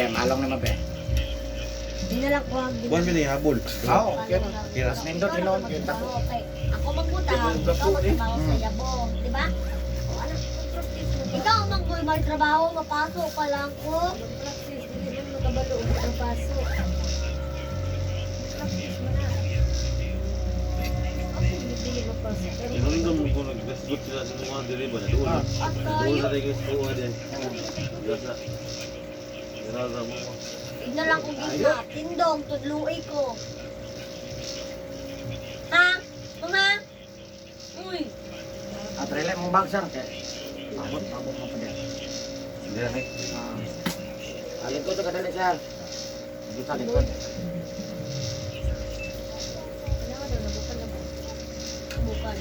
malong naman be. Hindi na lang ko ang Buwan mo na yung habol. Oo, okay na. Kiras nindot hinon kita ko. Ako magbuta, ikaw magtrabaho sa yabo, di ba? O ano, ikaw manggoy may trabaho, mapasok pa lang ko. Practice, hindi mo makabalo ang pasok. Practice mo na. Ako hindi mapasok. Inundom ko nag-gasgot sila sa mga diriba na doon. Doon na tayo gusto ko din. Gasa. Gasa mo. Tignan lang kung gina, tindong, tudluoy ko. Ha? Mga? Uy! At relay mong bag sir. Abot mo pa din. Hindi na eh. Alin ko sa kadali sir. Dito sa likod. Kailangan daw, nabukan na ba? Nabukan.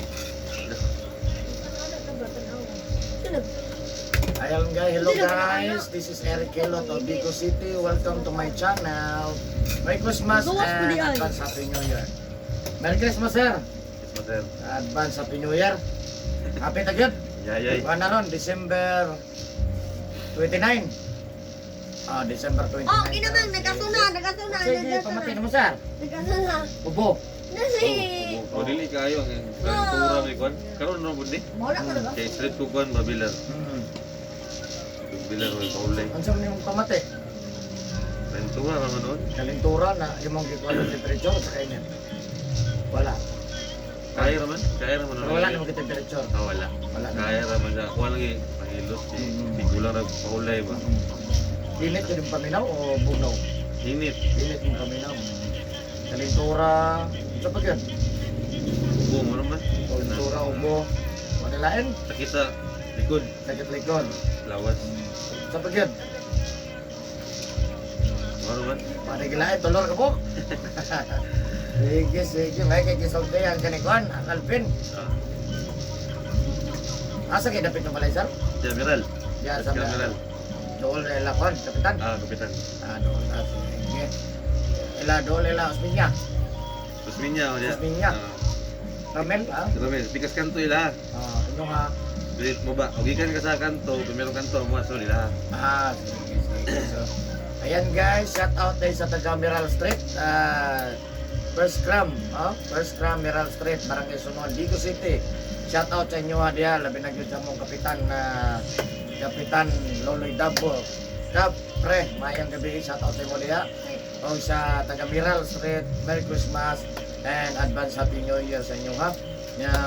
Ayun guys, hello guys. This is Eric Kelot of Bico City. Welcome to my channel. Merry Christmas and advance Happy New Year. Merry Christmas sir. Mater. Advance Happy New Year. Happy tagid. Yay. Ano ron, December 29. December 29. Oh, kinamang, nagkasuna. Sige, pamatin mo sir. Nagkasuna. Ubo. Nasi. O dili kayo ang tura ni Kwan. Karon no bundi. Mawala ka na ba? Kay street ko Kwan mabilar. Bilar mo paulay. Ano sa niyong pamati? Rentura naman noon. Kalintura na imong gikuha ng temperature sa kainin. Wala. Kaya naman noon. Wala namang temperature. Wala. Wala. Kaya naman na kuha lagi pangilot di kulang na paulay ba. Init ko yung paminaw o bunaw? Init. Init yung paminaw. Kalintura. Sa pag yun? Ubo mo naman. Kalintura, ubo. Manilain. Nakita likod Sakit likod. lawas. Sa pag yun? Ano man? Manigilain, tulor ka po. Sige. May kikisulti ang kanikuan. Ang Alvin. Asa kayo dapit ng balay, sir? General. Diyan sa General. dool na ilakon, kapitan. Kapitan. Dool na. Sige. Dool ila, Osminya. Terus minya dia. Osminya. Ramel, Ramel, pikas kanto ila. Ano nga? Bilit mo ba? Og ikan ka sa kanto, primero kanto mo aso nila. Sige. So, ayan guys, shout out tayo sa taga Miral Street. First Cram, First Cram, Miral Street, Barangay Sunuan, Bico City. Shout out sa inyo diya, labi na gyud sa mong kapitan Kapitan Loloy Dabo. Pre, mayang gabi, shout out sa inyo diya. O sa taga Miral Street, Merry Christmas and advance Happy New Year sa inyo ha.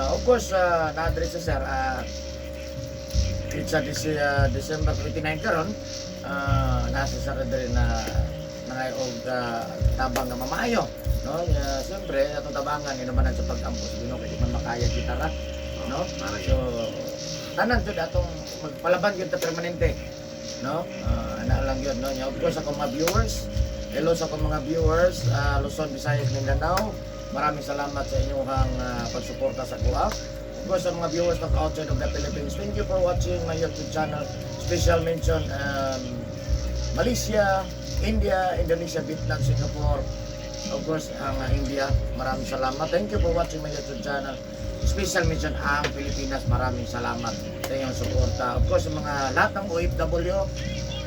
Of course, na-address sa sir, it's December 29 karon, nasa sa rin na nangayog tabang nga mamayo. No? Siyempre, atong tabangan, yun naman sa pag-ampos, kaya man makaya kita ra. No? So, tanan to atong magpalaban yun ta permanente. No? Ana lang yun. No? Of course, ako mga viewers, hello sa akong mga viewers, Luzon, Visayas, Mindanao. Maraming salamat sa inyong pagsuporta sa kuha. Of course, sa mga viewers ng outside of the Philippines, thank you for watching my YouTube channel. Special mention Malaysia, India, Indonesia, Vietnam, Singapore. Of course, ang India, maraming salamat. Thank you for watching my YouTube channel. Special mention ang Pilipinas, maraming salamat sa inyong suporta. Of course, sa mga lahat ng OFW,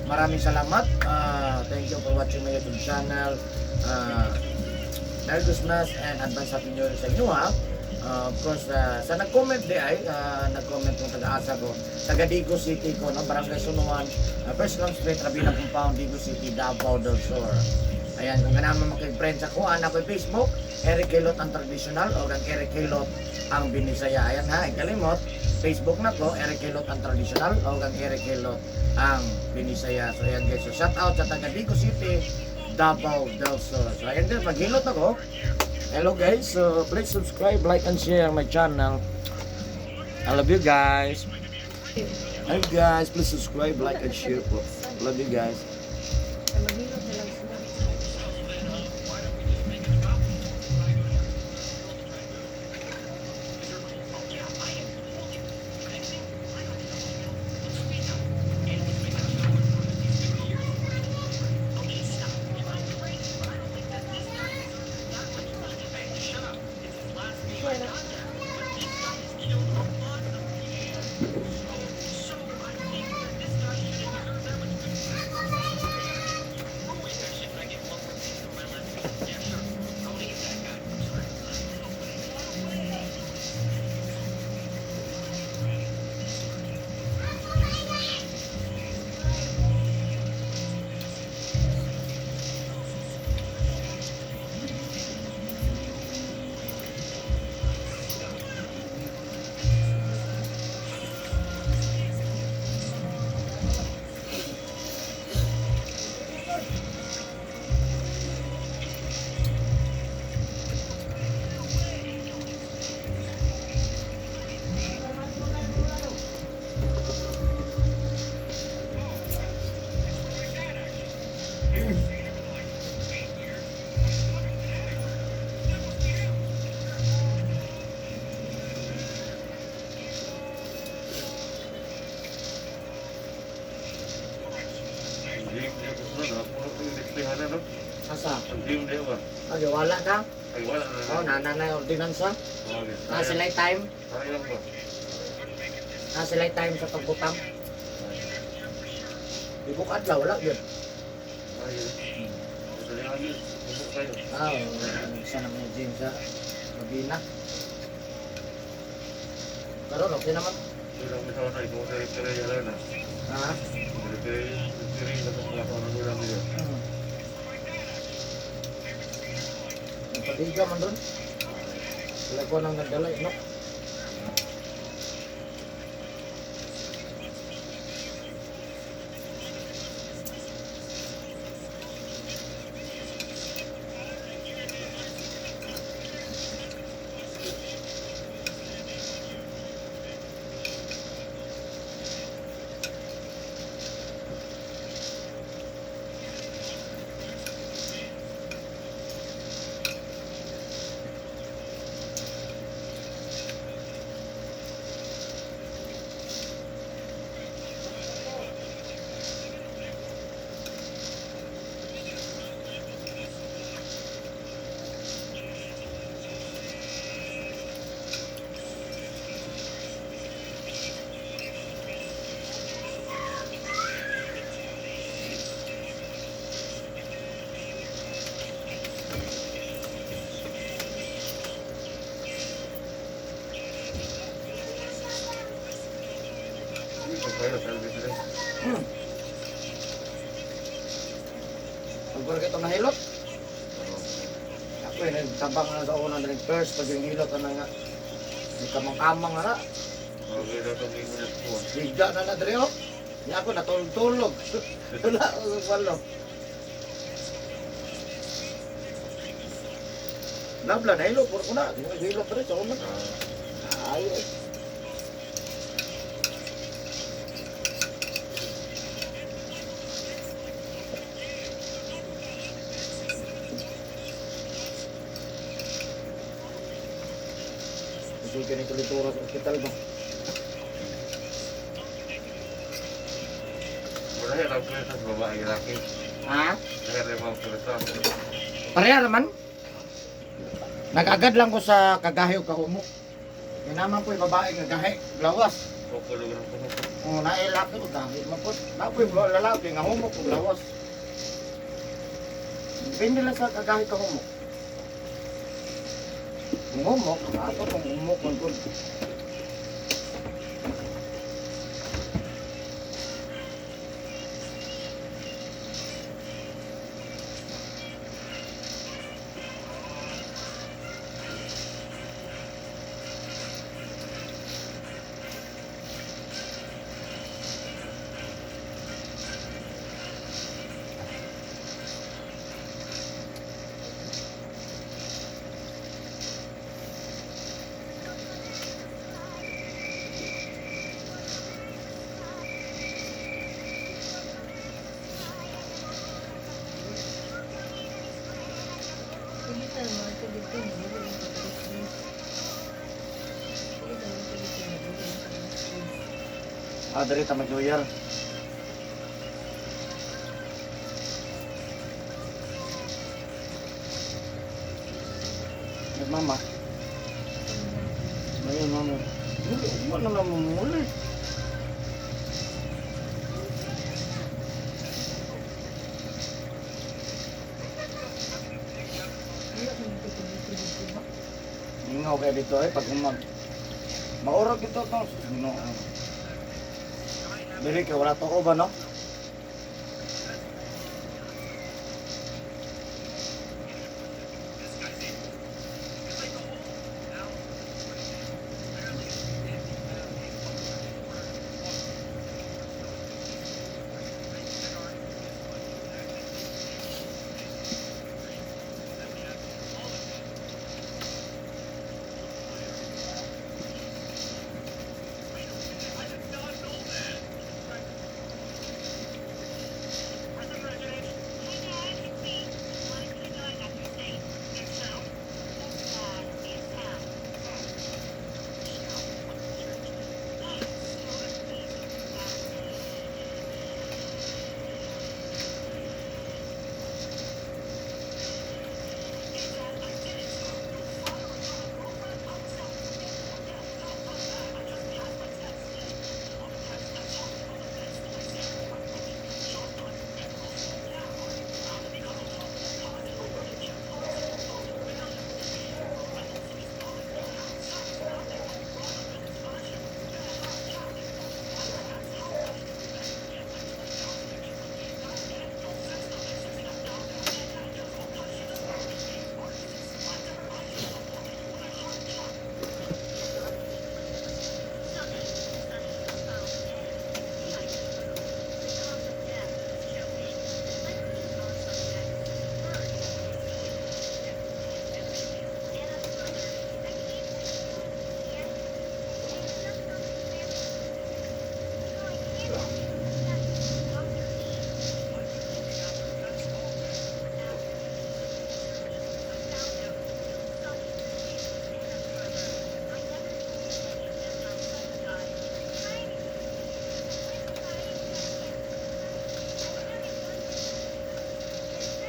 maraming salamat. Thank you for watching my YouTube channel. Merry Christmas and advance Happy New Year sa inyo ha. Of course, sa nag-comment di ay, nag-comment kong taga-asa ko, taga Digo City ko, no? Barangay Sunuan, First Long Street, Rabina Compound, Digo City, Davao del Sur. Ayan, kung ganun mo makipag-friend sa kuha, ako Facebook, Eric Kelot ang traditional, o kang Eric Kelot ang Binisaya. Ayan ha, ikalimot, Facebook na ko, Eric Kelot ang traditional, o kang Eric Kelot ang Binisaya. So ayan guys, so shout out sa taga Digo City, Davao del Sur. So ayan guys, maghilot ako. Hello guys, so please subscribe, like, and share my channel. I love you guys. Hi guys, please subscribe, like, and share po. Love you guys. na no? Asa? Ang team na ba? Ay, wala ka? Ay, wala na. Oh, nananay ordinansa. Okay. Nasilay time. Sayang ba? Nasilay time sa pagbutang. Ibuk adlaw, wala yun. Ayun. Ito na yun. Bubuk kayo. Ah, isa na may gym sa Mabina. Pero okay naman. Ulang bitaw na. Ito sa referee yan na. Ha? Referee na itong mga panang ulang nila. Nagpatiga man doon. Wala ko nang nagdala, no? Ito kayo, sabi sila. Pag wala kayo nahilot, ako yun, nagtabang na sa una na first, pag yung hilot, ano nga, may kamang-kamang nga na, Okay na itong minutes po. bigla na na dre, oh. Di ako natulog-tulog. Wala, wala. Nabla, nahilot, puro ko na, di mo hilot pa rin sa una. Ay. Kasi ganito litura sa ospital ba? Mula yan ang presa sa babae laki. Ha? Kaya rin mga presa. Pareha naman. Nag-agad lang ko sa kagahi o kahumok. Yung naman po yung babae kagahi, lawas. Kukulog ng puno. Kung nailaki ko dahil mapot. Napo yung lalaki nga humok o lawas. Depende lang sa kagahi kahumok. Kung humok, ako kung humok man po. Ah, dari ta mag-lawyer. Mama. Ayun, mama. Wala na mamuli. Ingaw kayo dito pag maurag ito to. No. Dili ka wala to ba no?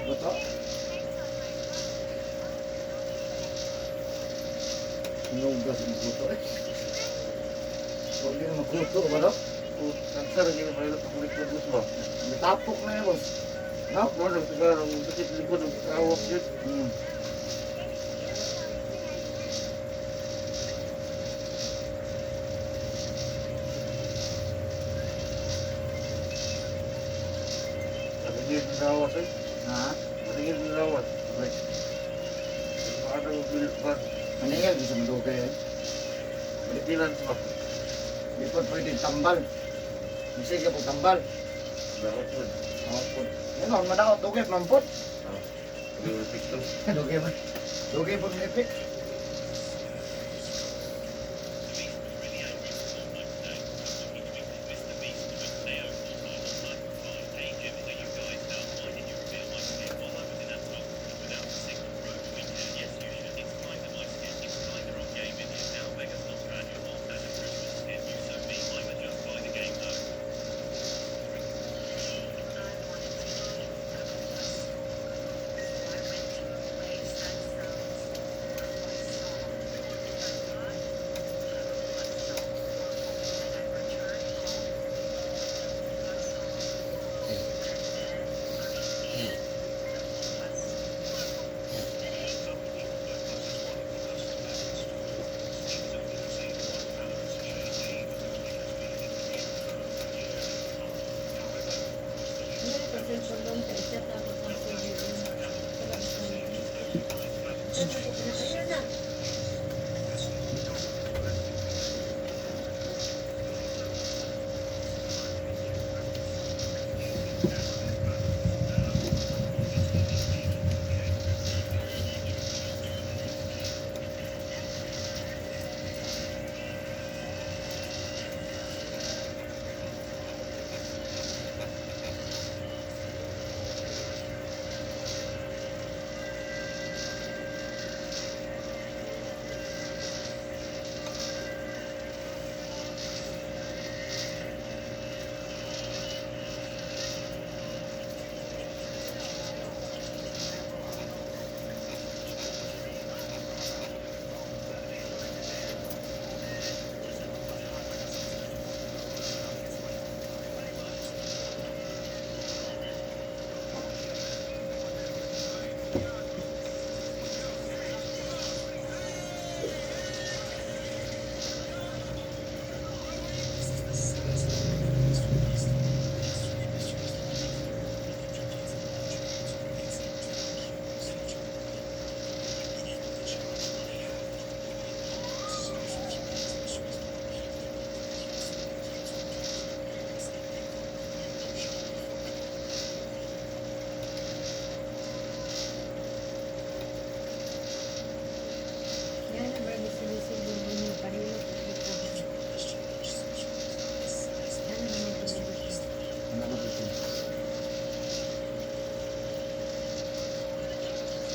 Buto. Sinugas ang buto eh. Huwag din magkuto ba no? Cancer lagi na pala pag likod mo ba? Matapok na yun boss. No? Mo nang taga ang sakit likod ng awak yun. Hmm. Maningil ng awat eh. Ha? Maningil ng awat. Okay. Paano ang bilit ba? Maningil bisa madugay eh. Balikilan ba? Di po pwedeng tambal. Bisa ka po tambal. Dapat mo. Oo po. Yan o, madakot. Dugay mampot. Pag-ipik to. Dugay man. Dugay po nipik.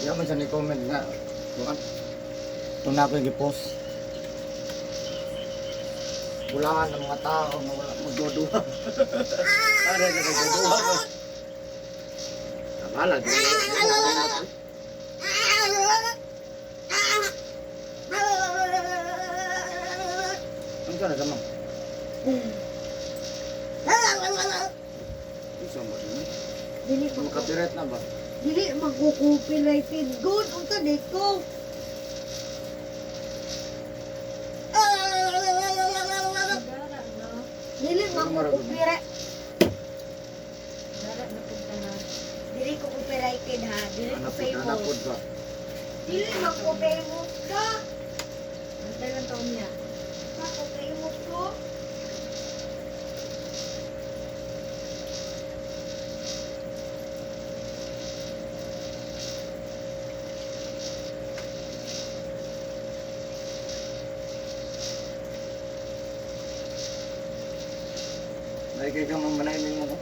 Yan man siya ni-comment nga. Kung na ako yung i-post. Bulahan ng mga tao, magduduwa. Ano na magduduwa ko? Nakalag. Ano ka na damang? Isa ba din? Dili Copyright na ba? Dili magko-copyrighted. Good unta dito. Dili magko-copyright. Dili ko copyrighted ha. Dili ko famous. Napod ba? Dili magko-famous ka. Antay lang taon niya. Magko-famous ko. Nakikita ka mamanay mo yung ano.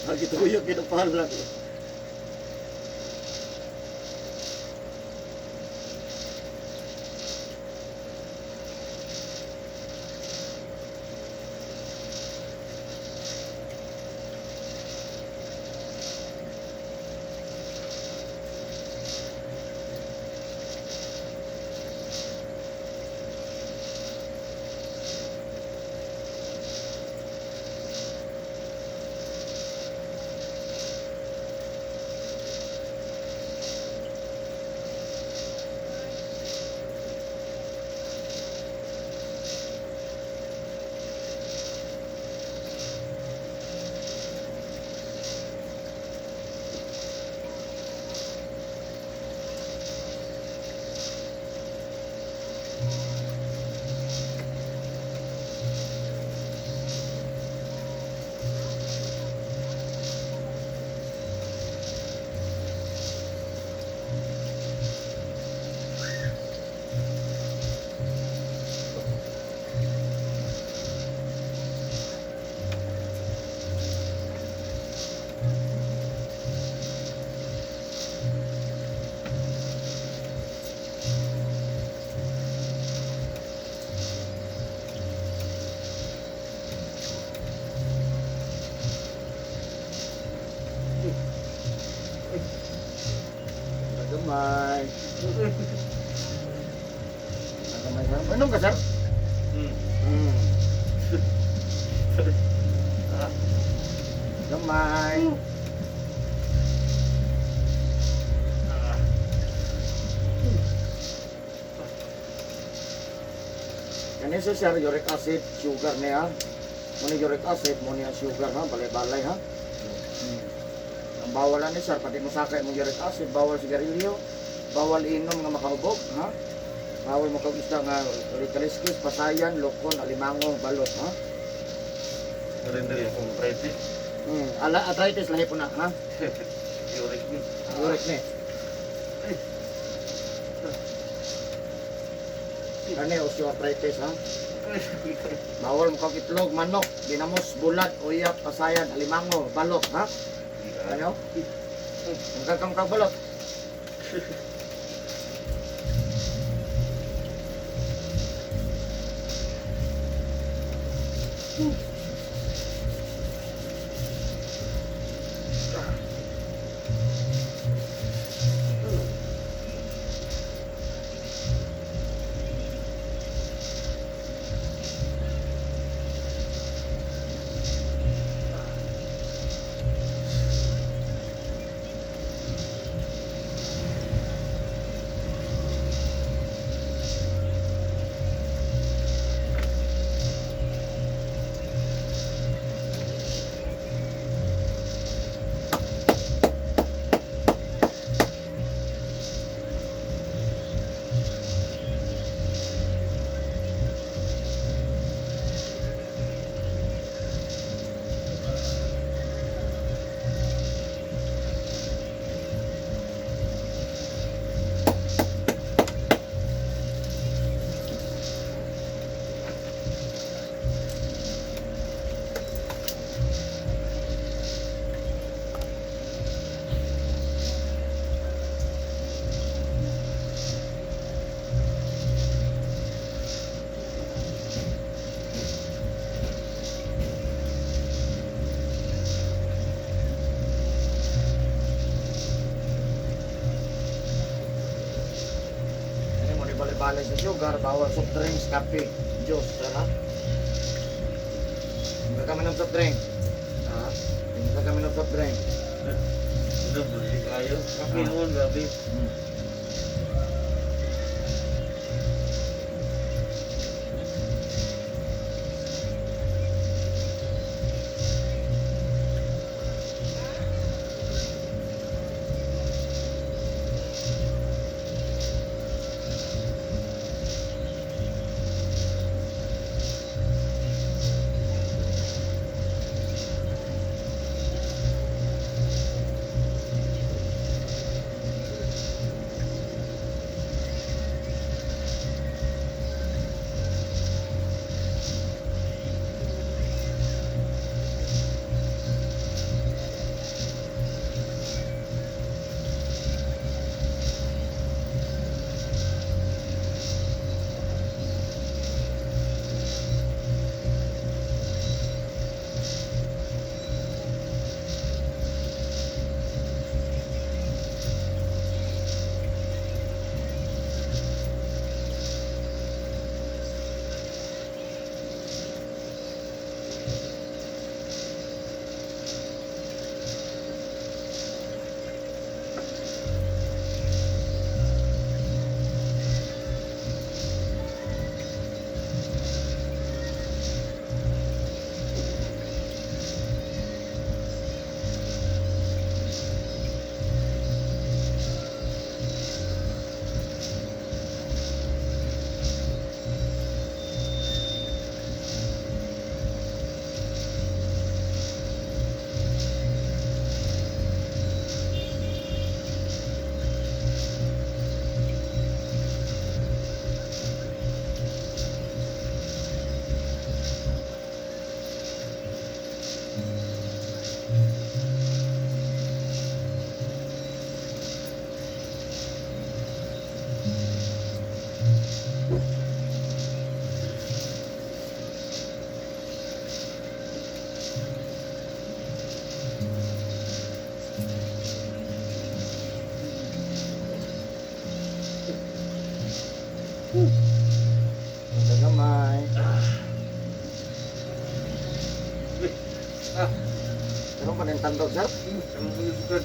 Nagituyok kita pala. Gamay. Gamay sir. Inom ka sir? Hmm. Gamay. Kani sa sir, uric acid, sugar niya. Muna uric acid, muna sugar ha, balay-balay ha. Ang bawal ni sir, pati mo sakay mo uric acid, bawal sigarilyo, bawal inom nga makahubog ha. Bawal mo kag-isda nga ricaliskis, pasayan, lokon, alimango, balot ha. Surrender yung kung prete. Arthritis lahi po na ha. Uric ni. Uric ni. Kani osteoarthritis ha. Bawal mo kag itlog, manok, dinamos, bulat, uyap, pasayan, alimango, balot ha. Ano? Magkakam kag balot. Balik sa sugar, bawal soft drinks, kape, juice, ha? Hindi ka minom soft drink. Ha? Hindi ka minom soft drink. Udah beli kayo. Kape naman, grabe. yung tandog, sir? Ang mga sukat.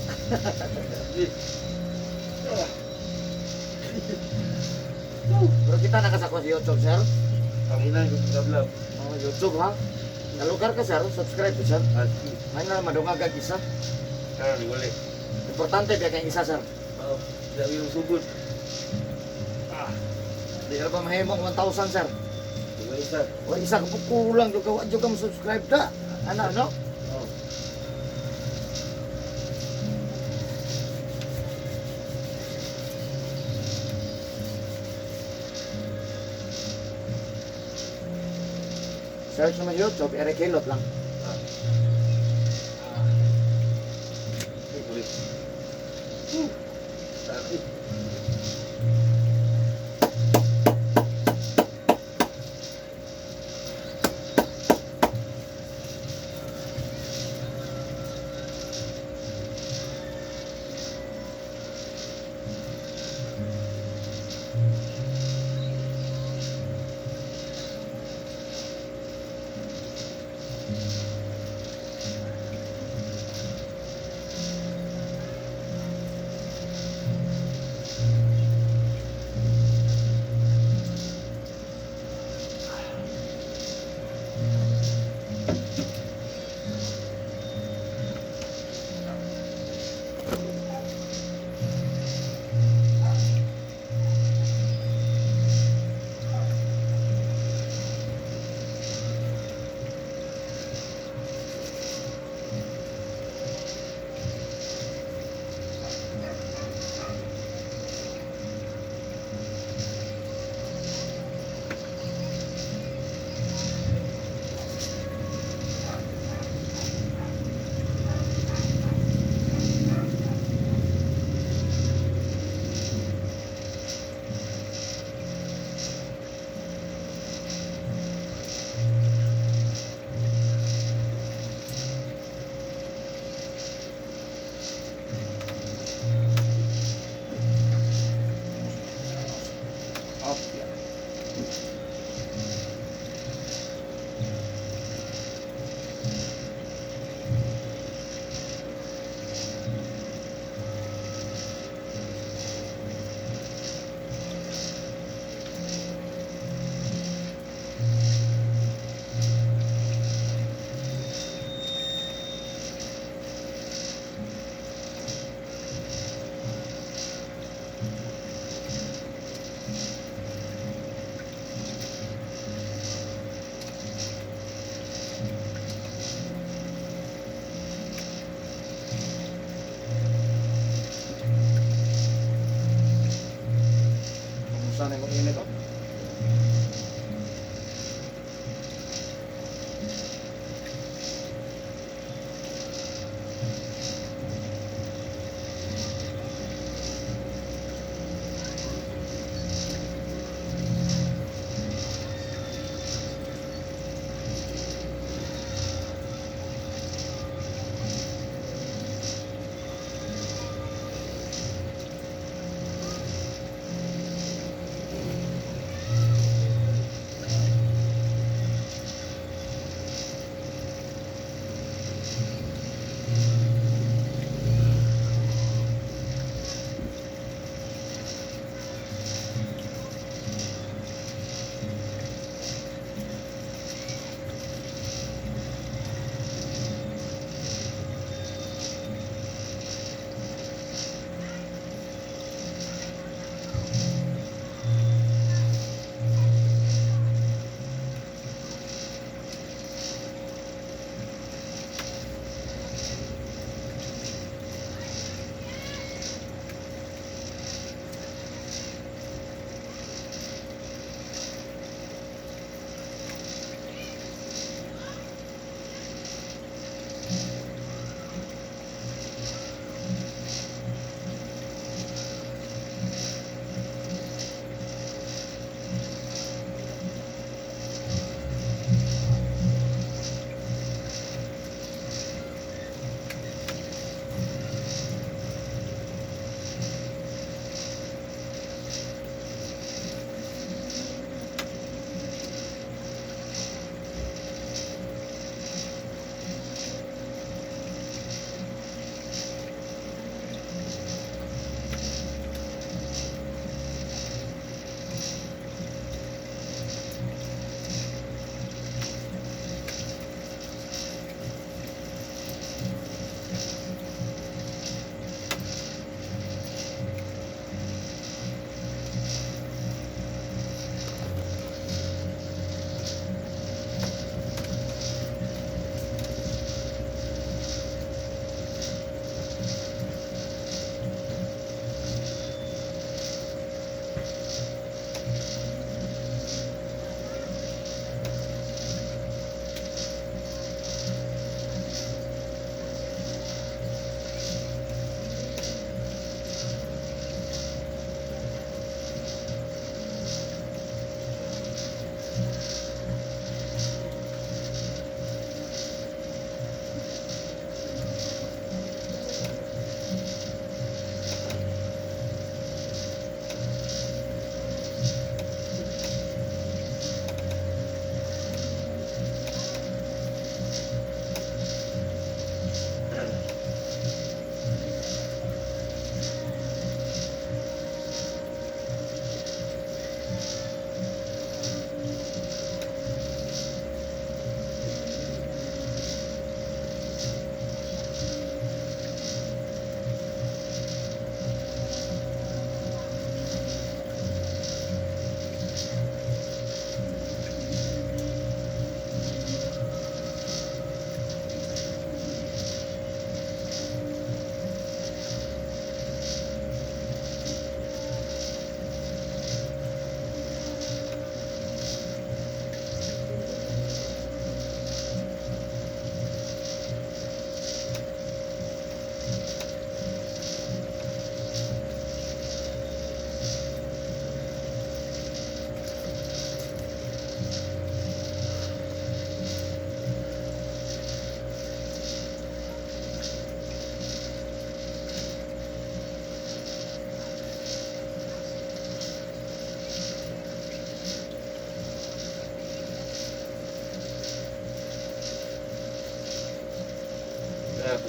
Pero kita nakasakwa sa YouTube, sir. Ang ina ko gablab. Oh, YouTube, ha? Nalugar ka, sir. Subscribe ko, sir. May na madungag ang isa. Ah, di wala. Importante biya kayong isa, sir. Oh, dami yung sugod. Di ka ba mahimong 1,000, sir? Di wala isa. O isa ka po kulang, juga mo subscribe ka. Ano? Oh. Search naman YouTube, Eric Hilot lang. Di wala. Sakit. Off. Sana yung init, oh.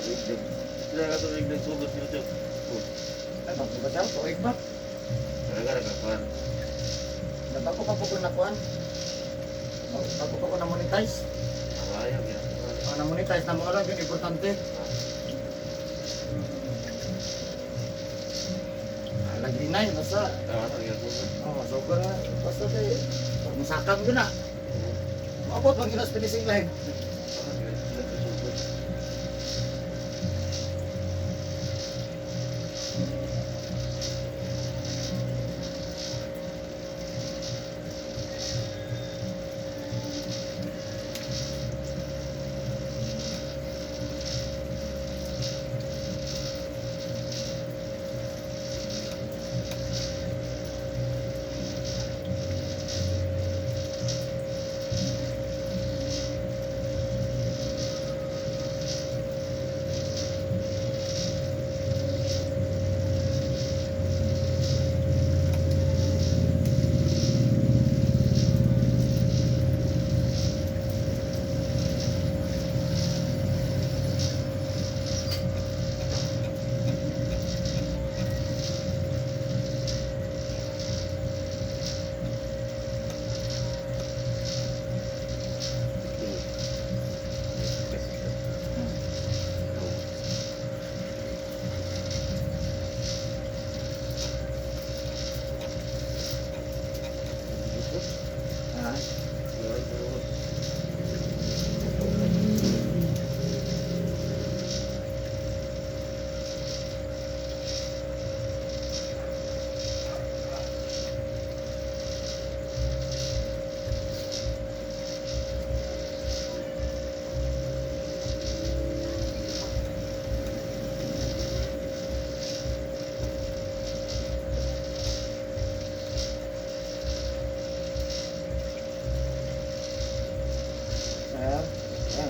Igdig. Sila ka tuloy nagsugot sa YouTube. Ay, magbuka siya. Tuig ba? Talaga nagkakuan. Nagbago pa po ko na kuhan. Bago pa ko na monetize. Awayang yan. Na monetize na mo lang yun, importante. Lagi na yun, basta. Tama na, yan po. Sobra na. Basta tayo. Masakam yun na. Maabot, pag yun finishing line.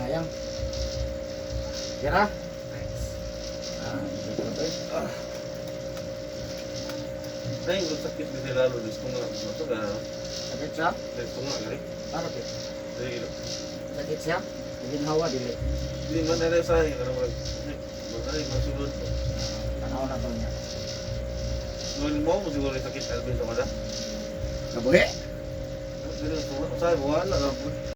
Ayan. Kira? Dahil kung sakit din nila lalo, gusto nga, gusto nga, Sakit siya? gusto nga, gari. Ano po? Dahil, Sakit siya? Ginhawa, dili. hindi man na sa akin, karang magkari, masulod po. Tanaw na to niya. Nung mo, siguro yung sakit, alvin sa kada. Kabuhi? Ganun, sa akin, wala,